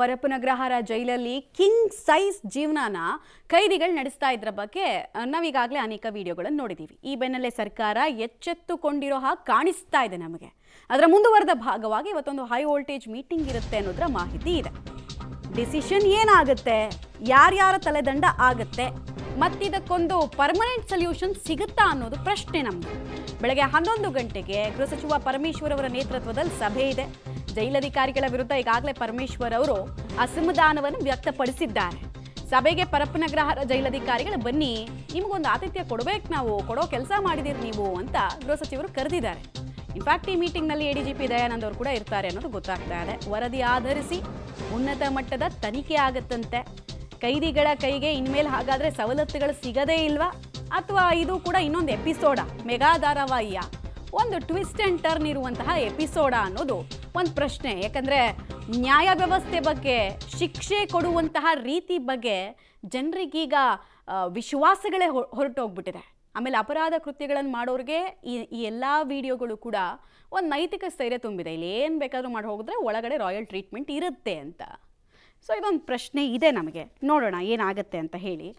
ಪರಪ್ಪನಗ್ರಹಾರ ಜೈಲಲ್ಲಿ king size ಜೀವನನ ಕೈದಿಗಳು ನಡೆಸ್ತಾ ಇದ್ರ ಬಗ್ಗೆ ನಾವೀಗಾಗಲೇ ಅನೇಕ ವಿಡಿಯೋಗಳನ್ನು ನೋಡಿದ್ದೀವಿ. ಈ ಬೆನ್ನಲ್ಲೇ ಸರ್ಕಾರ ಎಚ್ಚೆತ್ತುಕೊಂಡಿರೋ ಹಾಗೆ ಕಾಣಿಸ್ತಾ ಇದೆ ನಮಗೆ. ಅದರ ಮುಂದುವರೆದ ಭಾಗವಾಗಿ ಇವತ್ತೊಂದು ಹೈ ವೋಲ್ಟೇಜ್ ಮೀಟಿಂಗ್ ಇರುತ್ತೆ ಅನ್ನೋದರ ಮಾಹಿತಿ ಇದೆ. ಡಿಸಿಷನ್ ಏನಾಗುತ್ತೆ, ಯಾರ್ಯಾರ ತಲೆದಂಡ ಆಗುತ್ತೆ, ಮತ್ತಿದಕ್ಕೊಂದು ಪರ್ಮನೆಂಟ್ ಸೊಲ್ಯೂಷನ್ ಸಿಗುತ್ತಾ ಅನ್ನೋದು ಪ್ರಶ್ನೆ ನಮ್ಮದು. ಬೆಳಗ್ಗೆ 11 ಗಂಟೆಗೆ ಗೃಹ ಸಚಿವ ಪರಮೇಶ್ವರ್ ಅವರ ನೇತೃತ್ವದಲ್ಲಿ ಸಭೆ ಇದೆ. ಜೈಲಧಿಕಾರಿಗಳ ವಿರುದ್ಧ ಈಗಾಗಲೇ ಪರಮೇಶ್ವರ್ ಅವರು ಅಸಮಾಧಾನವನ್ನು ವ್ಯಕ್ತಪಡಿಸಿದ್ದಾರೆ. ಸಭೆಗೆ ಪರಪ್ಪನಗ್ರಹಾರ ಜೈಲಧಿಕಾರಿಗಳು ಬನ್ನಿ, ನಿಮಗೊಂದು ಆತಿಥ್ಯ ಕೊಡಬೇಕು, ನಾವು ಕೊಡೋ ಕೆಲಸ ಮಾಡಿದಿರಿ ನೀವು ಅಂತ ಗೃಹ ಸಚಿವರು ಕರೆದಿದ್ದಾರೆ. ಇನ್ಫ್ಯಾಕ್ಟ್ ಈ ಮೀಟಿಂಗ್ನಲ್ಲಿ ಎಡಿಜಿಪಿ ದಯಾನಂದ್ ಅವರು ಕೂಡ ಇರ್ತಾರೆ ಅನ್ನೋದು ಗೊತ್ತಾಗ್ತಾ ಇದೆ. ವರದಿ ಆಧರಿಸಿ ಉನ್ನತ ಮಟ್ಟದ ತನಿಖೆ ಆಗುತ್ತಂತೆ. ಕೈದಿಗಳ ಕೈಗೆ ಇನ್ಮೇಲೆ ಹಾಗಾದರೆ ಸವಲತ್ತುಗಳು ಸಿಗದೇ ಇಲ್ವಾ, ಅಥವಾ ಇದು ಕೂಡ ಇನ್ನೊಂದು ಎಪಿಸೋಡಾ, ಮೆಗಾ ಧಾರಾವಾಹಿಯ ಒಂದು ಟ್ವಿಸ್ಟ್ ಆ್ಯಂಡ್ ಟರ್ನ್ ಇರುವಂತಹ ಎಪಿಸೋಡಾ ಅನ್ನೋದು ಒಂದು ಪ್ರಶ್ನೆ. ಯಾಕಂದರೆ ನ್ಯಾಯ ವ್ಯವಸ್ಥೆ ಬಗ್ಗೆ, ಶಿಕ್ಷೆ ಕೊಡುವಂತಹ ರೀತಿ ಬಗ್ಗೆ ಜನರಿಗೀಗ ವಿಶ್ವಾಸಗಳೇ ಹೊರಟೋಗ್ಬಿಟ್ಟಿದೆ. ಆಮೇಲೆ ಅಪರಾಧ ಕೃತ್ಯಗಳನ್ನು ಮಾಡೋರಿಗೆ ಈ ಎಲ್ಲ ವಿಡಿಯೋಗಳು ಕೂಡ ಒಂದು ನೈತಿಕ ಸ್ಥೈರ್ಯ ತುಂಬಿದೆ. ಇಲ್ಲಿ ಏನು ಬೇಕಾದರೂ ಮಾಡಿ ಹೋಗಿದ್ರೆ ಒಳಗಡೆ ರಾಯಲ್ ಟ್ರೀಟ್ಮೆಂಟ್ ಇರುತ್ತೆ ಅಂತ. ಸೊ ಇದೊಂದು ಪ್ರಶ್ನೆ ಇದೆ ನಮಗೆ. ನೋಡೋಣ ಏನಾಗುತ್ತೆ ಅಂತ ಹೇಳಿ.